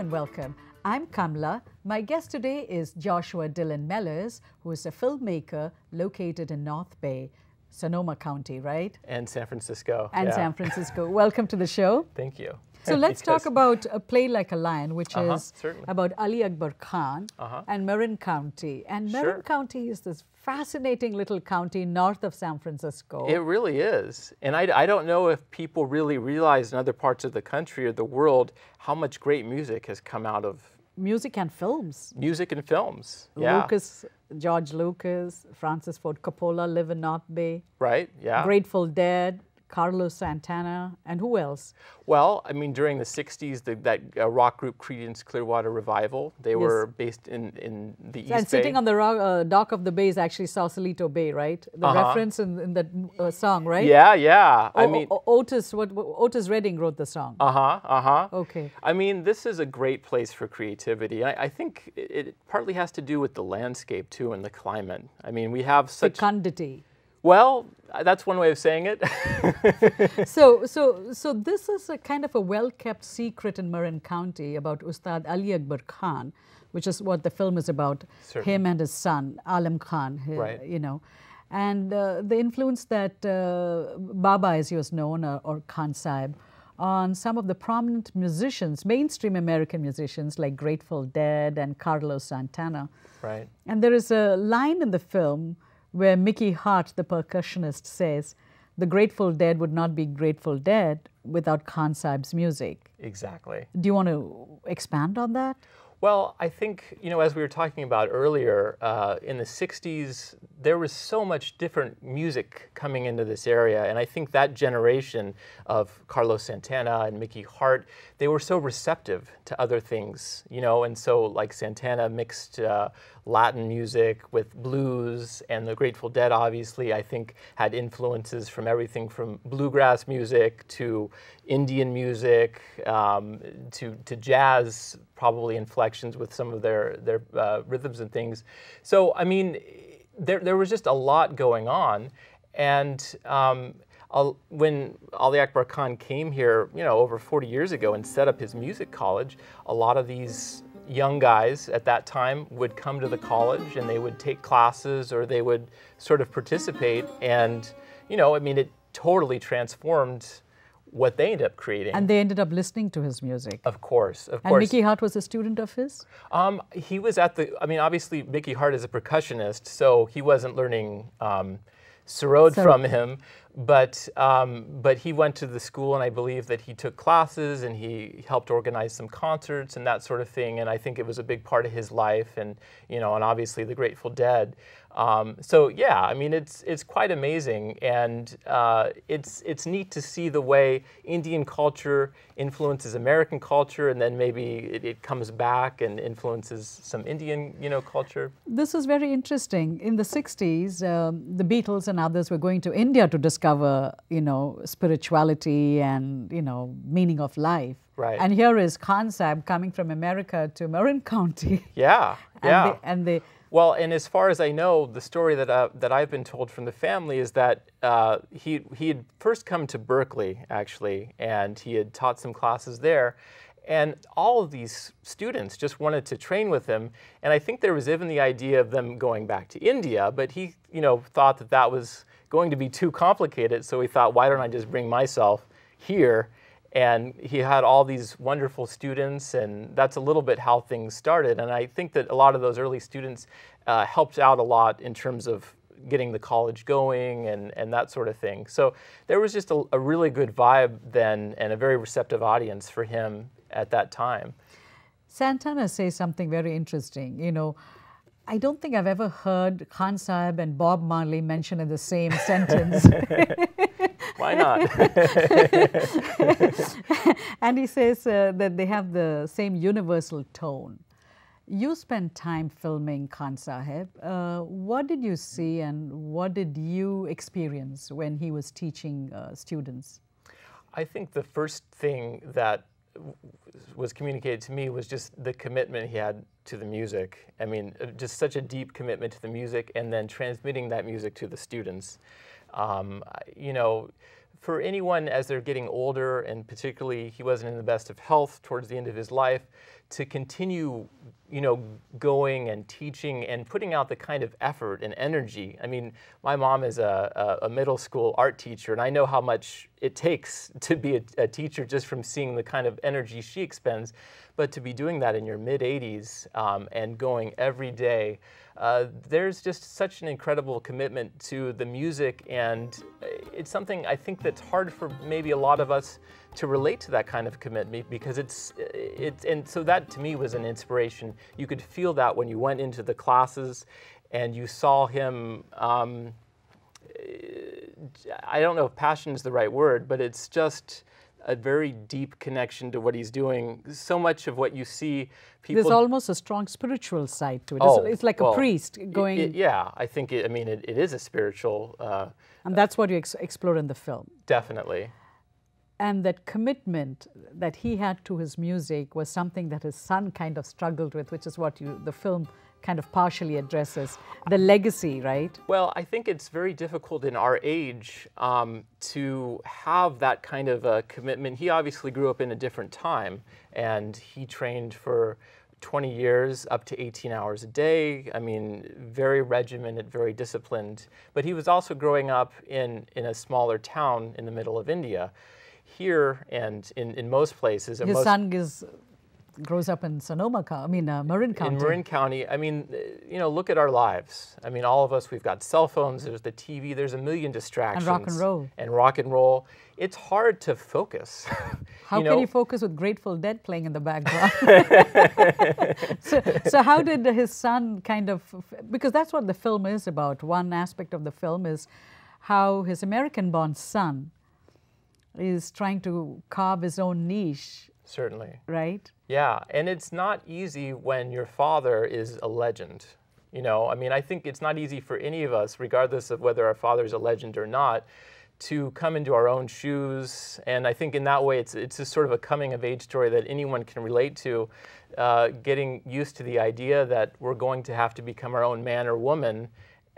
and welcome. I'm Kamla. My guest today is Joshua Dylan Mellars, who is a filmmaker located in North Bay, Sonoma County, right? And San Francisco. And San Francisco. Welcome to the show. Thank you. So let's talk about A Play Like a Lion, which is certainly. about Ali Akbar Khan and Marin County. And Marin County is this fascinating little county north of San Francisco. It really is. And I don't know if people really realize in other parts of the country or the world how much great music has come out of music and films. Music and films, yeah. George Lucas, Francis Ford Coppola live in North Bay. Right, yeah. Grateful Dead, Carlos Santana, and who else? Well, I mean, during the 60s, that rock group Creedence Clearwater Revival, they were based in the East Bay. And sitting on the dock of the bay is actually Sausalito Bay, right? The reference in the song, right? Yeah, yeah. I mean, Otis Redding wrote the song. Okay. I mean, this is a great place for creativity. I think it partly has to do with the landscape, too, and the climate. I mean, we have such... Fecundity. Well, that's one way of saying it. So this is a kind of a well-kept secret in Marin County about Ustad Ali Akbar Khan, which is what the film is about. Certainly. Him and his son, Alam Khan, right. you know. And the influence that Baba, as he was known, or Khan Sahib, on some of the prominent musicians, mainstream American musicians like Grateful Dead and Carlos Santana. Right. And there is a line in the film where Mickey Hart, the percussionist, says, the Grateful Dead would not be Grateful Dead without Khan Sahib's music. Exactly. Do you want to expand on that? Well, I think, you know, as we were talking about earlier, in the 60s, there was so much different music coming into this area. And I think that generation of Carlos Santana and Mickey Hart, they were so receptive to other things, you know. And so, like, Santana mixed Latin music with blues, and the Grateful Dead, obviously, I think, had influences from everything from bluegrass music to Indian music to jazz, probably inflections with some of their rhythms and things. So, I mean, there was just a lot going on. And when Ali Akbar Khan came here, you know, over 40 years ago and set up his music college, a lot of these young guys at that time would come to the college and they would take classes or they would sort of participate. And, you know, I mean, it totally transformed what they ended up creating. And they ended up listening to his music. Of course, of course. And Mickey Hart was a student of his? He was at the, I mean, obviously Mickey Hart is a percussionist, so he wasn't learning Sarod from him, but he went to the school, and I believe that he took classes and he helped organize some concerts and that sort of thing, and I think it was a big part of his life, and, you know, and obviously the Grateful Dead. So yeah, I mean, it's quite amazing, and it's neat to see the way Indian culture influences American culture, and then maybe it comes back and influences some Indian, you know, culture. This is very interesting. In the 60s, the Beatles and others were going to India to discover, you know, spirituality and, you know, meaning of life. Right. And here is Khan Sahib coming from America to Marin County. Yeah, yeah. And they well, and as far as I know, the story that I've been told from the family is that he had first come to Berkeley, actually, and he had taught some classes there. And all of these students just wanted to train with him. And I think there was even the idea of them going back to India, but he, you know, thought that that was going to be too complicated. So he thought, why don't I just bring myself here? And he had all these wonderful students, and that's a little bit how things started. And I think that a lot of those early students helped out a lot in terms of getting the college going and that sort of thing. So there was just a really good vibe then and a very receptive audience for him at that time. Santana says something very interesting. You know, I don't think I've ever heard Khan Sahib and Bob Marley mentioned in the same sentence. Why not? And he says that they have the same universal tone. You spent time filming Khan Sahib. What did you see and what did you experience when he was teaching students? I think the first thing that was communicated to me was just the commitment he had to the music. I mean, just such a deep commitment to the music, and then transmitting that music to the students. You know, for anyone as they're getting older, and particularly he wasn't in the best of health towards the end of his life, to continue, you know, going and teaching and putting out the kind of effort and energy. I mean, my mom is a middle school art teacher, and I know how much it takes to be a teacher just from seeing the kind of energy she expends. But to be doing that in your mid-80s and going every day, there's just such an incredible commitment to the music, and it's something I think that's hard for maybe a lot of us to relate to that kind of commitment, because and so that to me was an inspiration. You could feel that when you went into the classes and you saw him, I don't know if passion is the right word, but it's just a very deep connection to what he's doing. So much of what you see people... There's almost a strong spiritual side to it. It's like a priest going... yeah, I think, it is a spiritual... and that's what you explore in the film. Definitely. And that commitment that he had to his music was something that his son kind of struggled with, which is what the film kind of partially addresses. The legacy, right? Well, I think it's very difficult in our age to have that kind of a commitment. He obviously grew up in a different time, and he trained for 20 years, up to 18 hours a day. I mean, very regimented, very disciplined. But he was also growing up in a smaller town in the middle of India. Here and in most places. His son grows up in Sonoma, Marin County. In Marin County. I mean, you know, look at our lives. I mean, all of us, we've got cell phones, there's the TV, there's a million distractions. And rock and roll. And rock and roll. It's hard to focus. How can you focus with Grateful Dead playing in the background? so how did his son kind of, because that's what the film is about. One aspect of the film is how his American-born son is trying to carve his own niche. Certainly. Right? Yeah, and it's not easy when your father is a legend. You know, I mean, I think it's not easy for any of us, regardless of whether our father's a legend or not, to come into our own shoes. And I think in that way, it's just sort of a coming-of-age story that anyone can relate to, getting used to the idea that we're going to have to become our own man or woman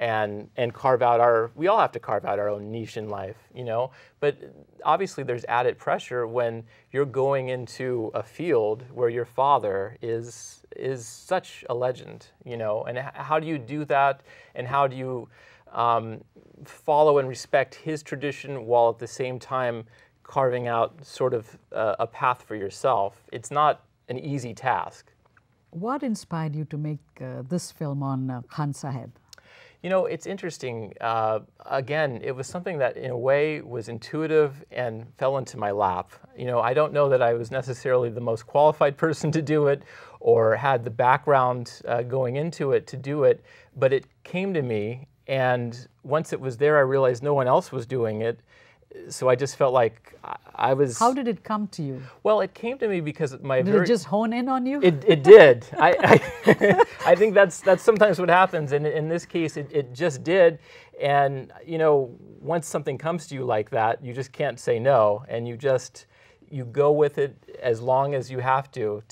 and carve out we all have to carve out our own niche in life, you know? But obviously there's added pressure when you're going into a field where your father is such a legend, you know? And how do you do that? And how do you follow and respect his tradition while at the same time carving out sort of a path for yourself? It's not an easy task. What inspired you to make this film on Khan Sahib? You know, it's interesting. Again, it was something that in a way was intuitive and fell into my lap. You know, I don't know that I was necessarily the most qualified person to do it or had the background going into it to do it, but it came to me, and once it was there, I realized no one else was doing it. So I just felt like I was... How did it come to you? Well, it came to me because Did it just hone in on you? It did. I think that's sometimes what happens, and in this case, it just did. And you know, once something comes to you like that, you just can't say no, and you go with it as long as you have to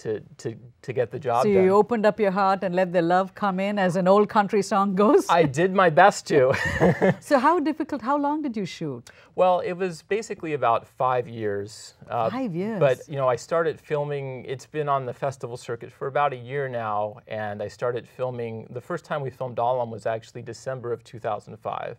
get the job done. So you opened up your heart and let the love come in, as an old country song goes? I did my best to. So how long did you shoot? Well, it was basically about 5 years. 5 years? But, you know, I started filming, it's been on the festival circuit for about a year now, and I started filming, the first time we filmed Alam was actually December of 2005.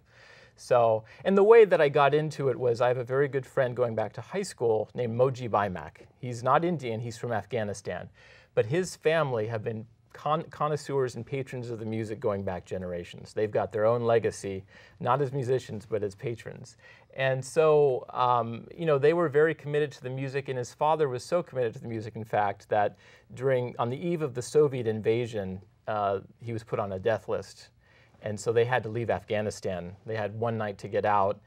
So, and the way that I got into it was I have a very good friend going back to high school named Moji Baimak. He's not Indian, he's from Afghanistan. But his family have been connoisseurs and patrons of the music going back generations. They've got their own legacy, not as musicians, but as patrons. And so, you know, they were very committed to the music, and his father was so committed to the music, in fact, that on the eve of the Soviet invasion, he was put on a death list. And so they had to leave Afghanistan. They had one night to get out.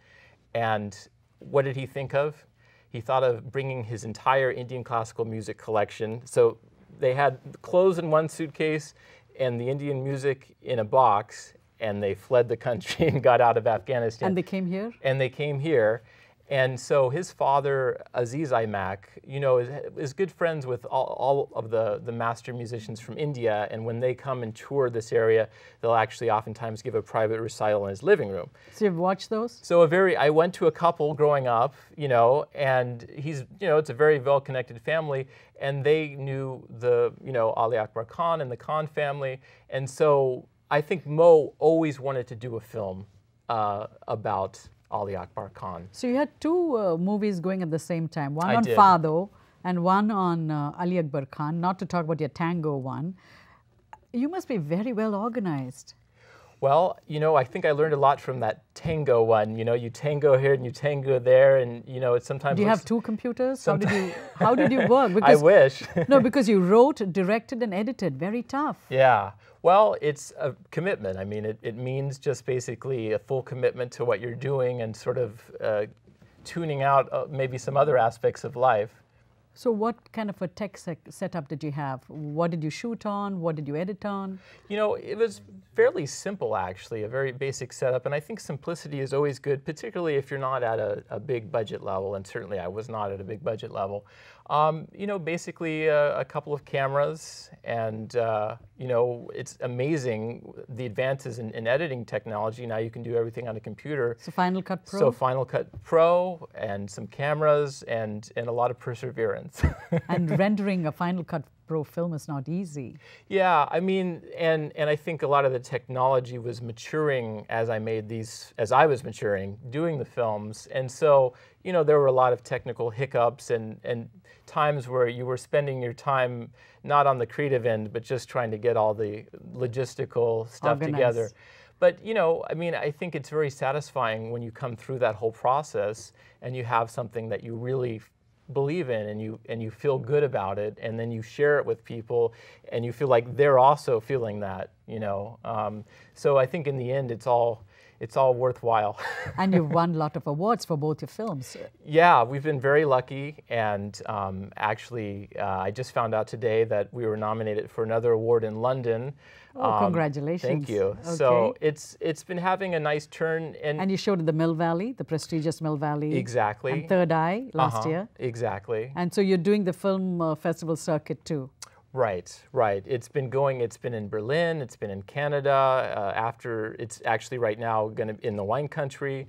And what did he think of? He thought of bringing his entire Indian classical music collection. So they had clothes in one suitcase and the Indian music in a box, and they fled the country and got out of Afghanistan. And they came here? And they came here. And so his father, Aziz Imak, you know, is good friends with all of the master musicians from India. And when they come and tour this area, they'll actually oftentimes give a private recital in his living room. So you've watched those? So I went to a couple growing up, you know, and it's a very well-connected family. And they knew Ali Akbar Khan and the Khan family. And so I think Mo always wanted to do a film about Ali Akbar Khan. So you had two movies going at the same time, one on did. Fado and one on Ali Akbar Khan, not to talk about your tango one. You must be very well organized. Well, you know, I think I learned a lot from that tango one. You know, you tango here and you tango there, and you know, it's sometimes. Do you have two computers? How did you work? Because, I wish. No, because you wrote, directed, and edited. Very tough. Yeah. Well, it's a commitment. I mean, it means just basically a full commitment to what you're doing and sort of tuning out maybe some other aspects of life. So what kind of a tech setup did you have? What did you shoot on? What did you edit on? You know, it was fairly simple, actually, a very basic setup. And I think simplicity is always good, particularly if you're not at a big budget level. And certainly I was not at a big budget level. You know, basically a couple of cameras. And, you know, it's amazing the advances in editing technology. Now you can do everything on a computer. So Final Cut Pro? So Final Cut Pro and some cameras and a lot of perseverance. And rendering a Final Cut Pro film is not easy. Yeah, I mean, and I think a lot of the technology was maturing as I was maturing, doing the films. And so, you know, there were a lot of technical hiccups and times where you were spending your time not on the creative end, but just trying to get all the logistical stuff together. But, you know, I mean, I think it's very satisfying when you come through that whole process and you have something that you really believe in and you feel good about it, and then you share it with people and you feel like they're also feeling that, you know. So I think in the end it's all worthwhile. And you've won a lot of awards for both your films. Yeah, we've been very lucky, and actually I just found out today that we were nominated for another award in London. Oh, congratulations. Thank you. Okay. So it's been having a nice turn. And you showed at the Mill Valley, the prestigious Mill Valley. Exactly. And Third Eye last year. Exactly. And so you're doing the film festival circuit too. Right, right. It's been in Berlin, it's been in Canada, it's actually right now going to in the wine country.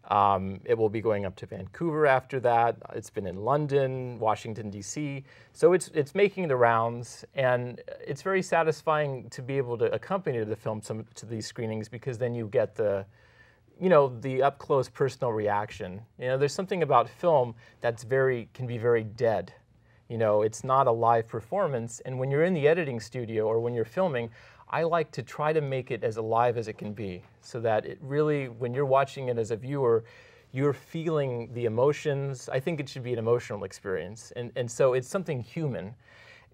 It will be going up to Vancouver after that. It's been in London, Washington, D.C. So it's making the rounds, and it's very satisfying to be able to accompany the film to these screenings, because then you get the up-close personal reaction. You know, there's something about film that's can be very dead. You know, it's not a live performance, and when you're in the editing studio or when you're filming, I like to try to make it as alive as it can be, so that it really, when you're watching it as a viewer, you're feeling the emotions. I think it should be an emotional experience, and so it's something human,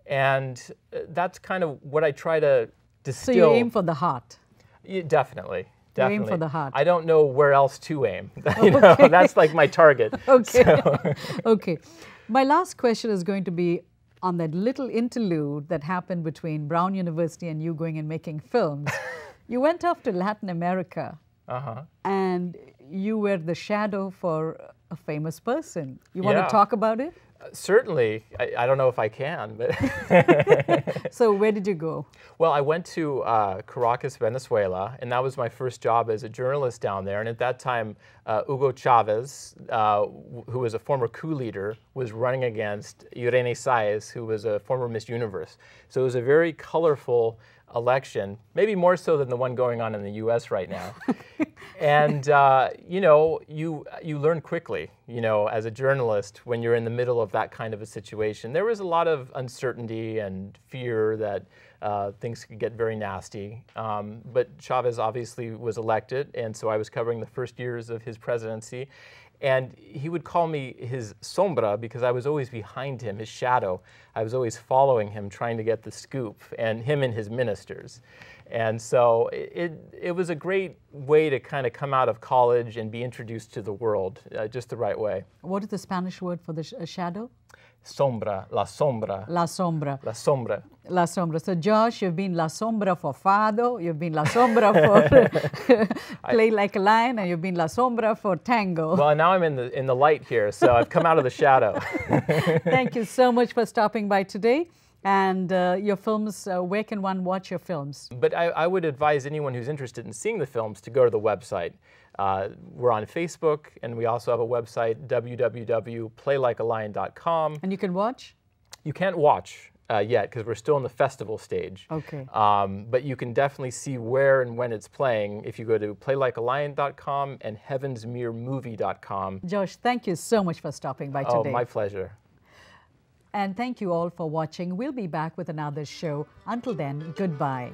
and that's kind of what I try to distill. So you aim for the heart. Yeah, definitely. You aim for the heart. I don't know where else to aim. You know, that's like my target. Okay. So. Okay. My last question is going to be on that little interlude that happened between Brown University and you going and making films. You went off to Latin America, and you were the shadow for a famous person. You want to talk about it? Certainly. I don't know if I can, but... So where did you go? Well, I went to Caracas, Venezuela, and that was my first job as a journalist down there. And at that time, Hugo Chavez, who was a former coup leader, was running against Irene Saez, who was a former Miss Universe. So it was a very colorful election, maybe more so than the one going on in the U.S. right now. And, you know, you learn quickly, you know, as a journalist, when you're in the middle of that kind of a situation. There was a lot of uncertainty and fear that things could get very nasty. But Chavez obviously was elected, and so I was covering the first years of his presidency. And he would call me his sombra because I was always behind him, his shadow. I was always following him, trying to get the scoop, and him and his ministers. And so it was a great way to kind of come out of college and be introduced to the world just the right way. What is the Spanish word for the shadow? Sombra, la sombra. La sombra. La sombra. La sombra. So Josh, you've been la sombra for fado, you've been la sombra for play like a lion, and you've been la sombra for tango. Well, now I'm in the light here, so I've come out of the shadow. Thank you so much for stopping by today. And your films, where can one watch your films? But I would advise anyone who's interested in seeing the films to go to the website. We're on Facebook, and we also have a website, www.playlikealion.com. And you can watch? You can't watch yet because we're still in the festival stage. Okay. But you can definitely see where and when it's playing if you go to playlikealion.com and heavensmeremovie.com. Josh, thank you so much for stopping by today. Oh, my pleasure. And thank you all for watching. We'll be back with another show. Until then, goodbye.